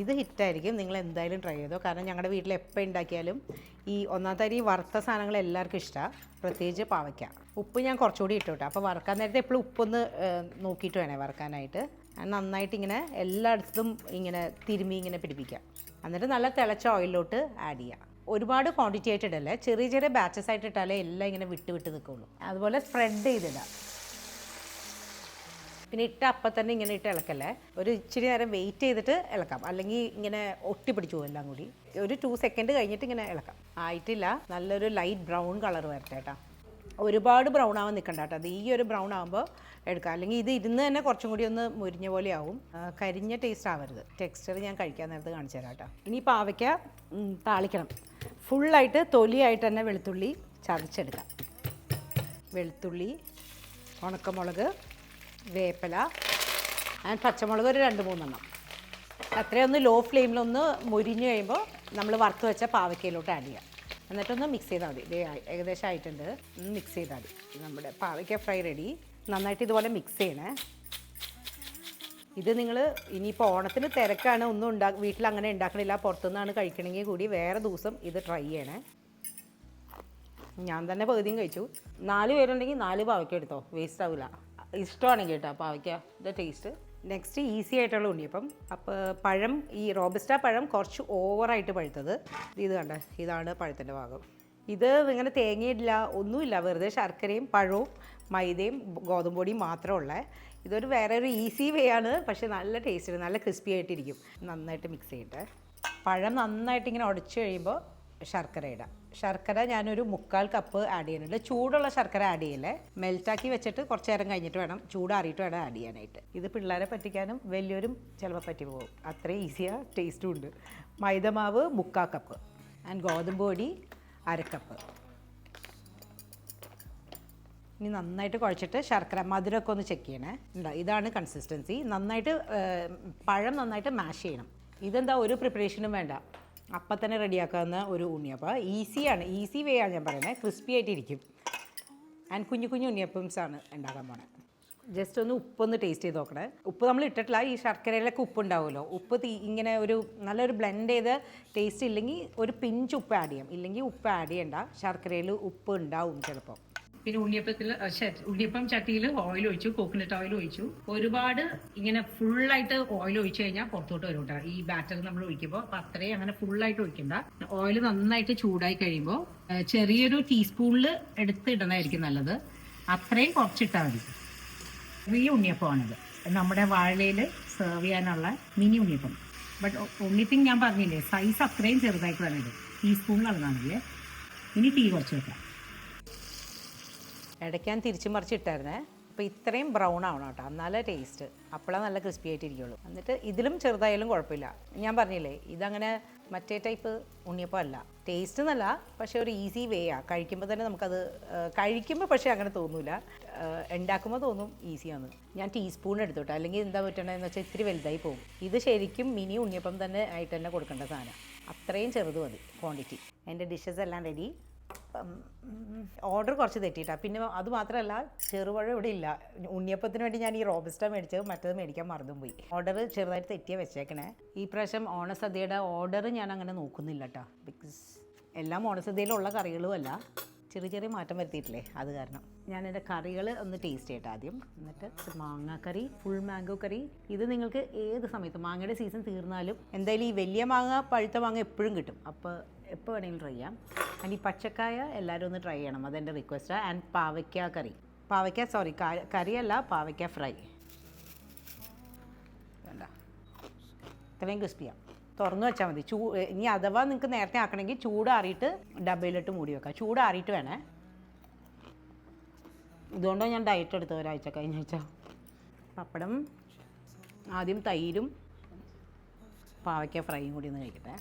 ഇത് ഹിറ്റായിരിക്കും, നിങ്ങൾ എന്തായാലും ട്രൈ ചെയ്തോ. കാരണം ഞങ്ങളുടെ വീട്ടിൽ എപ്പോൾ ഉണ്ടാക്കിയാലും ഈ ഒന്നാമത്തെ അരി വറുത്ത സാധനങ്ങൾ എല്ലാവർക്കും ഇഷ്ടമാണ്, പ്രത്യേകിച്ച് പാവയ്ക്ക. ഉപ്പ് ഞാൻ കുറച്ചുകൂടി ഇട്ടോട്ടെ. അപ്പോൾ വറുക്കാൻ നേരത്തെ എപ്പോഴും ഉപ്പൊന്ന് നോക്കിയിട്ട് വേണേ വറുക്കാനായിട്ട്. നന്നായിട്ട് ഇങ്ങനെ എല്ലായിടത്തും ഇങ്ങനെ തിരുമ്മി ഇങ്ങനെ പിടിപ്പിക്കുക. എന്നിട്ട് നല്ല തിളച്ച ഓയിലിലോട്ട് ആഡ് ചെയ്യുക. ഒരുപാട് ക്വാണ്ടിറ്റി ആയിട്ട് ഇടല്ലേ, ചെറിയ ചെറിയ ബാച്ചസ് ആയിട്ട് ഇട്ടാലേ എല്ലാം ഇങ്ങനെ വിട്ട് നിൽക്കുള്ളൂ. അതുപോലെ സ്പ്രെഡ് ചെയ്തിടാം. പിന്നെ ഇട്ട അപ്പം തന്നെ ഇങ്ങനെ ഇട്ട് ഇളക്കല്ലേ, ഒരു ഇച്ചിരി നേരം വെയിറ്റ് ചെയ്തിട്ട് ഇളക്കാം, അല്ലെങ്കിൽ ഇങ്ങനെ ഒട്ടിപ്പിടിച്ചു പോകും എല്ലാം കൂടി. ഒരു 2 സെക്കൻഡ് കഴിഞ്ഞിട്ട് ഇങ്ങനെ ഇളക്കാം. ആയിട്ടില്ല, നല്ലൊരു ലൈറ്റ് ബ്രൗൺ കളർ വരട്ടെ കേട്ടോ. ഒരുപാട് ബ്രൗൺ ആവാൻ നിൽക്കണ്ട കേട്ടോ. അത് ഈ ഒരു ബ്രൗൺ ആകുമ്പോൾ എടുക്കാം, അല്ലെങ്കിൽ ഇത് ഇരുന്ന് തന്നെ കുറച്ചും കൂടി ഒന്ന് മുരിഞ്ഞ പോലെ ആവും. കരിഞ്ഞ ടേസ്റ്റ് ആവരുത്. ടെക്സ്ചർ ഞാൻ കഴിക്കാൻ നേരത്ത് കാണിച്ചു തരാം കേട്ടോ. ഇനി പാവയ്ക്ക താളിക്കണം. ഫുള്ളായിട്ട് തൊലിയായിട്ട് തന്നെ വെളുത്തുള്ളി ചതച്ചെടുക്കാം. വെളുത്തുള്ളി, ഉണക്കമുളക്, വേപ്പില ആൻഡ് പച്ചമുളക് ഒരു 2-3 എണ്ണം. അത്രയൊന്ന് ലോ ഫ്ലെയിമിലൊന്ന് മുരിഞ്ഞ് കഴിയുമ്പോൾ നമ്മൾ വറുത്ത് വെച്ച പാവയ്ക്കയിലോട്ട് ആഡ് ചെയ്യാം. എന്നിട്ടൊന്ന് മിക്സ് ചെയ്താൽ മതി. ഏകദേശം ആയിട്ടുണ്ട്, ഒന്ന് മിക്സ് ചെയ്താൽ മതി. നമ്മുടെ പാവയ്ക്ക ഫ്രൈ റെഡി. നന്നായിട്ട് ഇതുപോലെ മിക്സ് ചെയ്യണേ. ഇത് നിങ്ങൾ ഇനിയിപ്പോൾ ഓണത്തിന് തിരക്കാണ്, ഒന്നും വീട്ടിൽ അങ്ങനെ ഉണ്ടാക്കണില്ല, പുറത്തുനിന്നാണ് കഴിക്കണമെങ്കിൽ കൂടി വേറെ ദിവസം ഇത് ട്രൈ ചെയ്യണേ. ഞാൻ തന്നെ പകുതിയും കഴിച്ചു. 4 പേരുണ്ടെങ്കിൽ 4 പാവയ്ക്ക എടുത്തോ, വേസ്റ്റ് ആവില്ല. ഇഷ്ടമാണെങ്കിൽ കേട്ടോ പാവയ്ക്കയുടെ ടേസ്റ്റ്. നെക്സ്റ്റ് ഈസി ആയിട്ടുള്ള ഉണ്ണിയപ്പം. അപ്പോൾ പഴം, ഈ റോബസ്റ്റ പഴം കുറച്ച് ഓവറായിട്ട് പഴുത്തത്. ഇത് കണ്ട, ഇതാണ് പഴത്തിൻ്റെ ഭാഗം. ഇത് ഇങ്ങനെ തേങ്ങയില്ല, ഒന്നുമില്ല, വെറുതെ ശർക്കരയും പഴവും മൈദയും ഗോതമ്പ് പൊടിയും മാത്രമുള്ള ഇതൊരു വേറെ ഒരു ഈസി വേ ആണ്. പക്ഷേ നല്ല ടേസ്റ്റ്, നല്ല ക്രിസ്പി ആയിട്ടിരിക്കും. നന്നായിട്ട് മിക്സ് ചെയ്യട്ടെ. പഴം നന്നായിട്ട് ഇങ്ങനെ ഉടച്ചു കഴിയുമ്പോൾ ശർക്കര ഇടാം. ശർക്കര ഞാനൊരു 3/4 കപ്പ് ആഡ് ചെയ്യുന്നുണ്ട്. ചൂടുള്ള ശർക്കര ആഡ് ചെയ്യല്ലേ, മെൽറ്റാക്കി വെച്ചിട്ട് കുറച്ച് നേരം കഴിഞ്ഞിട്ട് വേണം, ചൂടാറിയിട്ട് വേണം ആഡ് ചെയ്യാനായിട്ട്. ഇത് പിള്ളേരെ പറ്റിക്കാനും വലിയവരും ചിലപ്പോൾ പറ്റി പോകും, അത്രയും ഈസിയാണ്, ടേസ്റ്റും ഉണ്ട്. മൈദമാവ് 3/4 കപ്പ് ആൻഡ് ഗോതമ്പ് പൊടി 1/2 കപ്പ്. ഇനി നന്നായിട്ട് കുഴച്ചിട്ട് ശർക്കര മധുരമൊക്കെ ഒന്ന് ചെക്ക് ചെയ്യണേ. ഇതാണ് കൺസിസ്റ്റൻസി. നന്നായിട്ട് പഴം നന്നായിട്ട് മാഷ് ചെയ്യണം. ഇതെന്താ ഒരു പ്രിപ്പറേഷനും വേണ്ട, അപ്പം തന്നെ റെഡിയാക്കാവുന്ന ഒരു ഉണ്ണിയപ്പം. ഈസിയാണ്, ഈസി വേ ആണ് ഞാൻ പറയുന്നത്. ക്രിസ്പി ആയിട്ടിരിക്കും. ആൻഡ് കുഞ്ഞു ഉണ്ണിയപ്പംസാണ് ഉണ്ടാക്കാൻ പോണത്. ജസ്റ്റ് ഒന്ന് ഉപ്പൊന്ന് ടേസ്റ്റ് ചെയ്ത് നോക്കണേ. ഉപ്പ് നമ്മൾ ഇട്ടിട്ടില്ല, ഈ ശർക്കരയിലൊക്കെ ഉപ്പ് ഉണ്ടാവുമല്ലോ. ഉപ്പ് ഇങ്ങനെ ഒരു നല്ലൊരു ബ്ലെൻഡ് ചെയ്ത് ടേസ്റ്റ് ഇല്ലെങ്കിൽ ഒരു പിഞ്ച് ഉപ്പ് ആഡ് ചെയ്യാം, ഇല്ലെങ്കിൽ ഉപ്പ് ആഡ് ചെയ്യണ്ട. ശർക്കരയിൽ ഉപ്പ് ഉണ്ടാവും ചിലപ്പോൾ. പിന്നെ ഉണ്ണിയപ്പം ചട്ടിയിൽ ഓയിൽ ഒഴിച്ചു, കോക്കനട്ട് ഓയിൽ ഒഴിച്ചു. ഒരുപാട് ഇങ്ങനെ ഫുള്ളായിട്ട് ഓയിൽ ഒഴിച്ചു കഴിഞ്ഞാൽ പുറത്തോട്ട് വരും കേട്ടോ ഈ ബാറ്റർ നമ്മൾ ഒഴിക്കുമ്പോൾ. അപ്പം അത്രയും അങ്ങനെ ഫുള്ളായിട്ട് ഒഴിക്കണ്ട. ഓയിൽ നന്നായിട്ട് ചൂടായി കഴിയുമ്പോൾ ചെറിയൊരു ടീസ്പൂണിൽ എടുത്ത് ഇടണമായിരിക്കും നല്ലത്. അത്രയും കുറച്ചിട്ടാൽ മതി. ഈ ഉണ്ണിയപ്പമാണിത്. നമ്മുടെ വാഴയിൽ സെർവ് ചെയ്യാനുള്ള mini unniyappam. But only thing ഞാൻ പറഞ്ഞില്ലേ, സൈസ് അത്രയും ചെറുതായിട്ട് വേണം ഇത്. ടീസ്പൂണിലുള്ളതാണല്ലേ. ഇനി തീ കുറച്ച് വെക്കാം. ഇടയ്ക്ക് ഞാൻ തിരിച്ചു മറിച്ചിട്ടായിരുന്നേ. അപ്പോൾ ഇത്രയും ബ്രൗൺ ആവണം കേട്ടോ, എന്നാലേ ടേസ്റ്റ്. അപ്പോഴാണ് നല്ല ക്രിസ്പി ആയിട്ടിരിക്കുള്ളൂ. എന്നിട്ട് ഇതിലും ചെറുതായാലും കുഴപ്പമില്ല. ഞാൻ പറഞ്ഞില്ലേ, ഇതങ്ങനെ മറ്റേ ടൈപ്പ് ഉണ്ണിയപ്പം അല്ല. ടേസ്റ്റ് എന്നല്ല, പക്ഷേ ഒരു ഈസി വേ ആണ്. കഴിക്കുമ്പോൾ തന്നെ നമുക്കത് കഴിക്കുമ്പോൾ പക്ഷേ അങ്ങനെ തോന്നില്ല, ഉണ്ടാക്കുമ്പോൾ തോന്നും ഈസിയാണ്. ഞാൻ ടീസ്പൂൺ എടുത്തോട്ടെ, അല്ലെങ്കിൽ എന്താ പറ്റണമെന്ന് വെച്ചാൽ ഇത്തിരി വലുതായി പോകും. ഇത് ശരിക്കും മിനി ഉണ്ണിയപ്പം തന്നെ ആയിട്ട് തന്നെ കൊടുക്കേണ്ട സാധനം. അത്രയും ചെറുത് മതി ക്വാണ്ടിറ്റി. എൻ്റെ ഡിഷസ് എല്ലാം റെഡി. ഓർഡർ കുറച്ച് തെറ്റിയിട്ടാണ്. പിന്നെ അത് മാത്രമല്ല, ചെറുപഴം ഇവിടെ ഇല്ല. ഉണ്ണിയപ്പത്തിന് വേണ്ടി ഞാൻ ഈ റോബസ്റ്റ മേടിച്ചത്, മറ്റത് മേടിക്കാൻ മറന്നും പോയി. ഓർഡർ ചെറുതായിട്ട് തെറ്റിയാൽ വെച്ചേക്കണേ. ഈ പ്രാവശ്യം ഓണസദ്യയുടെ ഓർഡർ ഞാൻ അങ്ങനെ നോക്കുന്നില്ല കേട്ടോ. ബിക്കോസ് എല്ലാം ഓണസദ്യയിലുള്ള കറികളും അല്ല, ചെറിയ ചെറിയ മാറ്റം വരുത്തിയിട്ടില്ലേ, അത് കാരണം. ഞാൻ എൻ്റെ കറികൾ ഒന്ന് ടേസ്റ്റ് ചെയ്യട്ടെ ആദ്യം. എന്നിട്ട് മാങ്ങാക്കറി, ഫുൾ മാംഗോ കറി. ഇത് നിങ്ങൾക്ക് ഏത് സമയത്തും, മാങ്ങയുടെ സീസൺ തീർന്നാലും എന്തായാലും ഈ വലിയ മാങ്ങ, പഴുത്ത മാങ്ങ എപ്പോഴും കിട്ടും. അപ്പോൾ എപ്പോൾ വേണമെങ്കിലും ട്രൈ ചെയ്യാം. ആൻഡ് ഈ പച്ചക്കായ എല്ലാവരും ഒന്ന് ട്രൈ ചെയ്യണം, അതെൻ്റെ റിക്വസ്റ്റാണ്. ആൻഡ് പാവയ്ക്ക കറി, കറിയല്ല, പാവയ്ക്ക ഫ്രൈ. വേണ്ട, ഇത്രയും ക്രിസ്പിയാണ്. തുറന്നു വെച്ചാൽ മതി. ഇനി അഥവാ നിങ്ങൾക്ക് നേരത്തെ ആക്കണമെങ്കിൽ ചൂടാറിയിട്ട് ഡബയിലിട്ട് മൂടി വെക്കാം. ചൂടാറിയിട്ട് വേണേ. ഇതുകൊണ്ടാണ് ഞാൻ ഡയറ്റ് എടുത്തത് ഒരാഴ്ച, കഴിഞ്ഞ ആഴ്ച. പപ്പടം ആദ്യം, തൈരും പാവയ്ക്ക ഫ്രൈയും കൂടി ഒന്ന് കഴിക്കട്ടെ.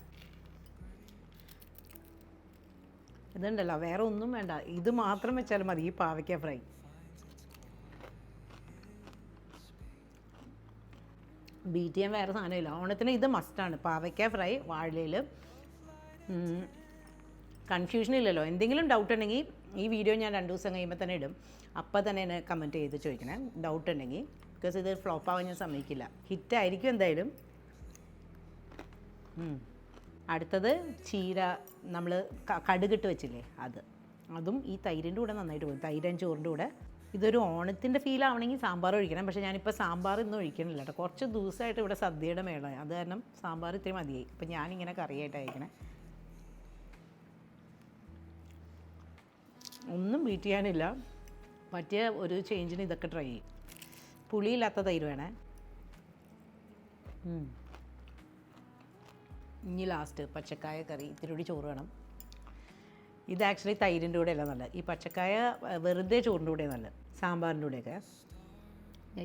ഇതുണ്ടല്ലോ, വേറെ ഒന്നും വേണ്ട, ഇത് മാത്രം വെച്ചാലും മതി, ഈ പാവയ്ക്ക ഫ്രൈ. ബീറ്റ് ചെയ്യാൻ വേറെ സാധനമില്ല. ഓണത്തിന് ഇത് മസ്റ്റാണ്, പാവയ്ക്ക ഫ്രൈ വാഴയില. കൺഫ്യൂഷൻ ഇല്ലല്ലോ. എന്തെങ്കിലും ഡൗട്ട് ഉണ്ടെങ്കിൽ ഈ വീഡിയോ ഞാൻ 2 ദിവസം കഴിയുമ്പോൾ തന്നെ ഇടും. അപ്പോൾ തന്നെ എന്നെ കമൻറ്റ് ചെയ്ത് ചോദിക്കണേ ഡൗട്ട് ഉണ്ടെങ്കിൽ. ബിക്കോസ് ഇത് ഫ്ലോപ്പാവാൻ ഞാൻ സമ്മതിക്കില്ല. ഹിറ്റായിരിക്കും എന്തായാലും. അടുത്തത് ചീര, നമ്മൾ കടുകിട്ട് വെച്ചില്ലേ, അതും ഈ തൈരിൻ്റെ കൂടെ നന്നായിട്ട് പോകും. തൈരും ചോറിൻ്റെ കൂടെ. ഇതൊരു ഓണത്തിൻ്റെ ഫീൽ ആവണമെങ്കിൽ സാമ്പാർ ഒഴിക്കണം. പക്ഷേ ഞാനിപ്പോൾ സാമ്പാർ ഇന്നും ഒഴിക്കണില്ല കേട്ടോ. കുറച്ച് ദിവസമായിട്ട് ഇവിടെ സദ്യയുടെ മേളമാണ്, അത് കാരണം സാമ്പാർ ഇത്തിരി മതിയായി. ഇപ്പം ഞാനിങ്ങനെ കറിയായിട്ട് അയക്കണേ. ഒന്നും ബീറ്റ് ചെയ്യാനില്ല. പറ്റിയ ഒരു ചേഞ്ചിന് ഇതൊക്കെ ട്രൈ ചെയ്യും. പുളിയില്ലാത്ത തൈര് വേണേ. ഇനി ലാസ്റ്റ് പച്ചക്കായ കറി, ഇത്തിരി കൂടി ചോറ് വേണം. ഇത് ആക്ച്വലി തൈരിൻ്റെ കൂടെയല്ല നല്ലത്, ഈ പച്ചക്കായ വെറുതെ ചോറിൻ്റെ കൂടെ നല്ലത്. സാമ്പാറിൻ്റെ കൂടെയൊക്കെ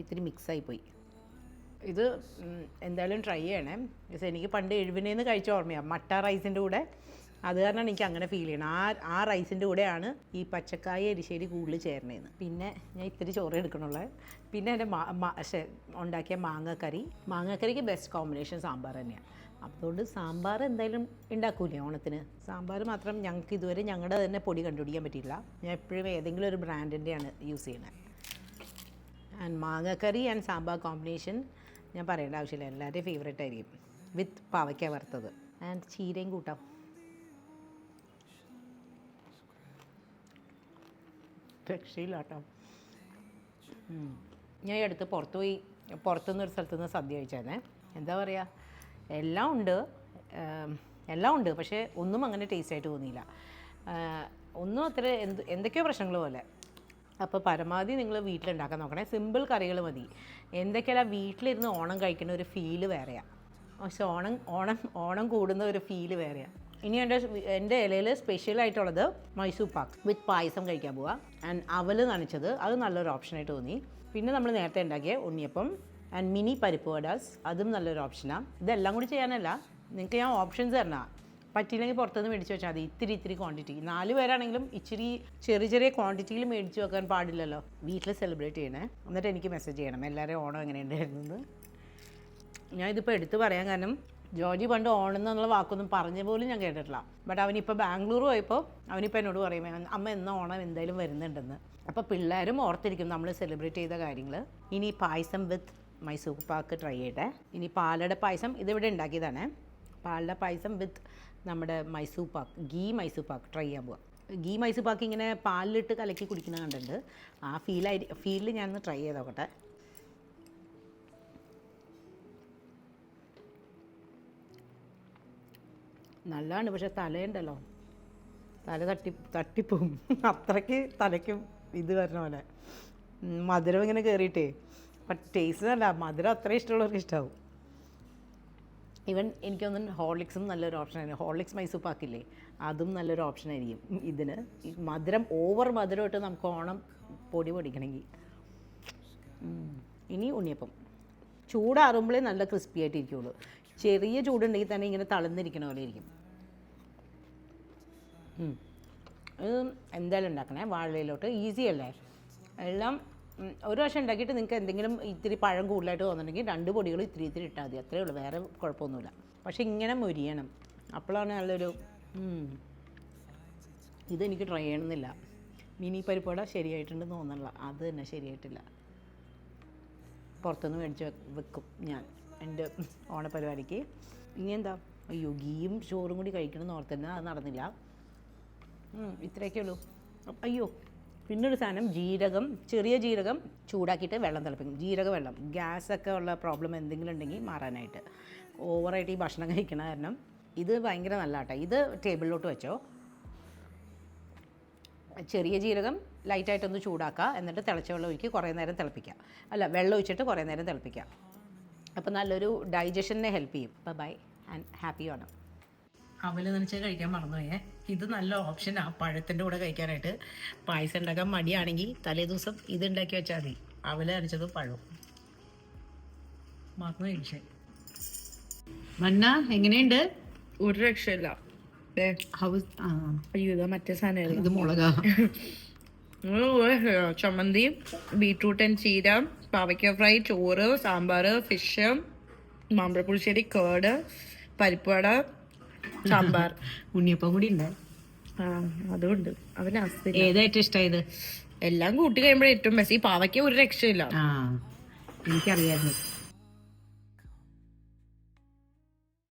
ഇത്തിരി മിക്സായിപ്പോയി. ഇത് എന്തായാലും ട്രൈ ചെയ്യണേ. ബിക്കോസ് എനിക്ക് പണ്ട് 70 കഴിച്ച ഓർമ്മയാണ് മട്ട റൈസിൻ്റെ കൂടെ. അത് കാരണമാണ് എനിക്ക് അങ്ങനെ ഫീൽ ചെയ്യണം. ആ റൈസിൻ്റെ കൂടെയാണ് ഈ പച്ചക്കായ എരിശ്ശേരി കൂടുതൽ ചേരണേന്ന്. പിന്നെ ഞാൻ ഇത്തിരി ചോറ് എടുക്കണുള്ളത്. പിന്നെ എൻ്റെ ഉണ്ടാക്കിയ മാങ്ങക്കറിക്ക് ബെസ്റ്റ് കോമ്പിനേഷൻ സാമ്പാർ തന്നെയാണ്. അതുകൊണ്ട് സാമ്പാർ എന്തായാലും ഉണ്ടാക്കൂലേ ഓണത്തിന്. സാമ്പാർ മാത്രം ഞങ്ങൾക്ക് ഇതുവരെ ഞങ്ങളുടെ തന്നെ പൊടി കണ്ടുപിടിക്കാൻ പറ്റിയില്ല. ഞാൻ എപ്പോഴും ഏതെങ്കിലും ഒരു ബ്രാൻഡിൻ്റെയാണ് യൂസ് ചെയ്യുന്നത്. ആൻഡ് മാങ്ങക്കറി ആൻഡ് സാമ്പാർ കോമ്പിനേഷൻ ഞാൻ പറയേണ്ട ആവശ്യമില്ല, എല്ലാവരുടെയും ഫേവറേറ്റ് ആയിരിക്കും. വിത്ത് പാവയ്ക്ക വറുത്തത് ആൻഡ് ചീരയും കൂട്ടാം. രക്ഷയില്ല കേട്ടോ. ഞാൻ ഈ അടുത്ത് പുറത്തുനിന്നൊരു സ്ഥലത്തുനിന്ന് സദ്യ കഴിച്ചായിരുന്നേ. എന്താ പറയുക, എല്ലാം ഉണ്ട്, പക്ഷേ ഒന്നും അങ്ങനെ ടേസ്റ്റ് ആയിട്ട് തോന്നിയില്ല. ഒന്നും അത്ര എന്തൊക്കെയോ പ്രശ്നങ്ങൾ പോലെ. അപ്പോൾ പരമാവധി നിങ്ങൾ വീട്ടിലുണ്ടാക്കാൻ നോക്കണേ. സിമ്പിൾ കറികൾ മതി. എന്തൊക്കെയല്ല വീട്ടിലിരുന്ന് ഓണം കഴിക്കുന്ന ഒരു ഫീല് വേറെയാണ്. പക്ഷെ ഓണം കൂടുന്ന ഒരു ഫീല് വേറെയാണ്. ഇനി എൻ്റെ ഇലയിൽ സ്പെഷ്യലായിട്ടുള്ളത് മൈസൂർ പാക്ക് വിത്ത് പായസം കഴിക്കാൻ പോവാം. ആൻഡ് അവൽ നനച്ചത്, അത് നല്ലൊരു ഓപ്ഷനായിട്ട് തോന്നി. പിന്നെ നമ്മൾ നേരത്തെ ഉണ്ടാക്കിയ ഉണ്ണിയപ്പം ആൻഡ് മിനി പരിപ്പ് വടാസ്, അതും നല്ലൊരു ഓപ്ഷനാണ്. ഇതെല്ലാം കൂടി ചെയ്യാനല്ല, നിങ്ങൾക്ക് ഞാൻ ഓപ്ഷൻസ് തരണം. പറ്റിയില്ലെങ്കിൽ പുറത്തുനിന്ന് മേടിച്ച് വെച്ചാൽ മതി. ഇത്തിരി ക്വാണ്ടിറ്റി. 4 പേരാണെങ്കിലും ഇച്ചിരി ചെറിയ ക്വാണ്ടിറ്റിയിൽ മേടിച്ച് വെക്കാൻ പാടില്ലല്ലോ. വീട്ടിൽ സെലിബ്രേറ്റ് ചെയ്യണേ. എന്നിട്ട് എനിക്ക് മെസ്സേജ് ചെയ്യണം എല്ലാവരും ഓണം എങ്ങനെയുണ്ടായിരുന്നു. ഞാൻ ഇതിപ്പോൾ എടുത്ത് പറയാൻ കാരണം ജോർജി പണ്ട് ഓണം എന്നുള്ള വാക്കൊന്നും പറഞ്ഞ പോലും ഞാൻ കേട്ടിട്ടില്ല. ബട്ട് അവനിപ്പോൾ ബാംഗ്ലൂർ പോയപ്പോൾ അവനിപ്പോൾ എന്നോട് പറയും, അമ്മ എന്ന ഓണം എന്തായാലും വരുന്നുണ്ടെന്ന്. അപ്പോൾ പിള്ളേരും ഓർത്തിരിക്കും നമ്മൾ സെലിബ്രേറ്റ് ചെയ്ത കാര്യങ്ങൾ. ഇനി പായസം വിത്ത് മൈസൂർ പാക്ക് ട്രൈ ചെയ്യട്ടെ. ഇനി പാലട പായസം ഇതിവിടെ ഉണ്ടാക്കിയതാണ്. പാലട പായസം വിത്ത് നമ്മുടെ മൈസൂർ പാക്ക്, മൈസൂർ പാക്ക് ട്രൈ ചെയ്യാൻ പോവാം. മൈസൂർ പാക്ക് ഇങ്ങനെ പാലിലിട്ട് കലക്കി കുടിക്കുന്നത് കണ്ടിട്ടുണ്ട്. ആ ഫീലിൽ ഞാനൊന്ന് ട്രൈ ചെയ്ത് നോക്കട്ടെ. നല്ലതാണ്, പക്ഷെ തലയുണ്ടല്ലോ, തല തട്ടിപ്പോവും. അത്രയ്ക്ക് തലയ്ക്കും ഇത് വരണ പോലെ മധുരം ഇങ്ങനെ കയറിയിട്ടേ ടേസ്റ്റ് നല്ല മധുരം അത്ര ഇഷ്ടമുള്ളവർക്ക് ഇഷ്ടമാവും. ഈവൻ എനിക്കൊന്നും ഹോർലിക്സും നല്ലൊരു ഓപ്ഷനായിരുന്നു. ഹോർലിക്സ് മൈസൂർ പാക്കില്ലേ, അതും നല്ലൊരു ഓപ്ഷനായിരിക്കും ഇതിന്. ഈ മധുരം ഓവർ മധുരമായിട്ട് നമുക്ക് ഓണം പൊടി പൊടിക്കണമെങ്കിൽ. ഇനി ഉണ്ണിയപ്പം ചൂടാറുമ്പോഴേ നല്ല ക്രിസ്പി ആയിട്ടിരിക്കുള്ളൂ. ചെറിയ ചൂടുണ്ടെങ്കിൽ തന്നെ ഇങ്ങനെ തളർന്നിരിക്കണ പോലെ ഇരിക്കും. ഇത് എന്തായാലും ഉണ്ടാക്കണേ, വാഴയിലോട്ട് ഈസി അല്ലേ എല്ലാം. ഒരു പ്രാവശ്യം ഉണ്ടാക്കിയിട്ട് നിങ്ങൾക്ക് എന്തെങ്കിലും ഇത്തിരി പഴം കൂടുതലായിട്ട് തോന്നുന്നുണ്ടെങ്കിൽ 2 പൊടികൾ ഇത്തിരി ഇട്ടാൽ മതി, അത്രേ ഉള്ളൂ, വേറെ കുഴപ്പമൊന്നുമില്ല. പക്ഷെ ഇങ്ങനെ മൊരിയണം, അപ്പോഴാണ് നല്ലൊരു. ഇതെനിക്ക് ട്രൈ ചെയ്യണമെന്നില്ല. മിനി പരിപ്പുവട ശരിയായിട്ടുണ്ടെന്ന് തോന്നണില്ല, അത് തന്നെ ശരിയായിട്ടില്ല. പുറത്തുനിന്ന് മേടിച്ച് വെക്കും ഞാൻ എൻ്റെ ഓണപരിപാടിക്ക്. ഇനി എന്താ, അയ്യോ ഗീയും ചോറും കൂടി കഴിക്കണമെന്ന് ഓർത്തന്നെ അത് നടന്നില്ല. ഇത്രയൊക്കെ ഉള്ളൂ. അയ്യോ പിന്നൊരു സാധനം, ജീരകം, ചെറിയ ജീരകം ചൂടാക്കിയിട്ട് വെള്ളം തിളപ്പിക്കും. ജീരക വെള്ളം, ഗ്യാസൊക്കെ ഉള്ള പ്രോബ്ലം എന്തെങ്കിലും ഉണ്ടെങ്കിൽ മാറാനായിട്ട്. ഓവറായിട്ട് ഈ ഭക്ഷണം കഴിക്കണ കാരണം ഇത് ഭയങ്കര നല്ല കേട്ടോ. ഇത് ടേബിളിലോട്ട് വെച്ചോ. ചെറിയ ജീരകം ലൈറ്റായിട്ടൊന്ന് ചൂടാക്കുക, എന്നിട്ട് തിളച്ച വെള്ളം ഒഴിക്കുക, കുറേ നേരം തിളപ്പിക്കുക. അല്ല, വെള്ളം ഒഴിച്ചിട്ട് കുറേ നേരം തിളപ്പിക്കുക. അപ്പോൾ നല്ലൊരു ഡൈജഷനെ ഹെൽപ്പ് ചെയ്യും. Bye and happy Onam. അവൽ നനച്ച് കഴിക്കാൻ മറന്നുപോയേ. ഇത് നല്ല ഓപ്ഷനാണ് പഴത്തിൻ്റെ കൂടെ കഴിക്കാനായിട്ട്. പായസം ഉണ്ടാക്കാൻ മടിയാണെങ്കിൽ തലേ ദിവസം ഇത് ഉണ്ടാക്കി വെച്ചാൽ മതി. അവൽ നനച്ചതും പഴവും മറന്നു കഴിച്ചേ. മന്ന എങ്ങനെയുണ്ട്? ഒരു രക്ഷയില്ല. അയ്യോ ഇതാ മറ്റേ സാധനം, ഇത് മുളകാ. ചമ്മന്തി, ബീട്രൂട്ട് ആൻഡ് ചീര, പാവയ്ക്ക ഫ്രൈ, ചോറ്, സാമ്പാർ, ഫിഷ്, മാമ്പഴപ്പുളിശ്ശേരി, കേട്, പരിപ്പുവട, സാമ്പാർ, ഉണ്ണിയപ്പം കൂടി ഉണ്ട്. അതുകൊണ്ട് അവന് ഏതായിട്ടും ഇഷ്ടമായത്? എല്ലാം കൂട്ടി കഴിയുമ്പോഴേ ഏറ്റവും ബെസ്റ്റ്. ഈ പാവയ്ക്ക ഒരു രക്ഷയില്ല. എനിക്കറിയായിരുന്നു.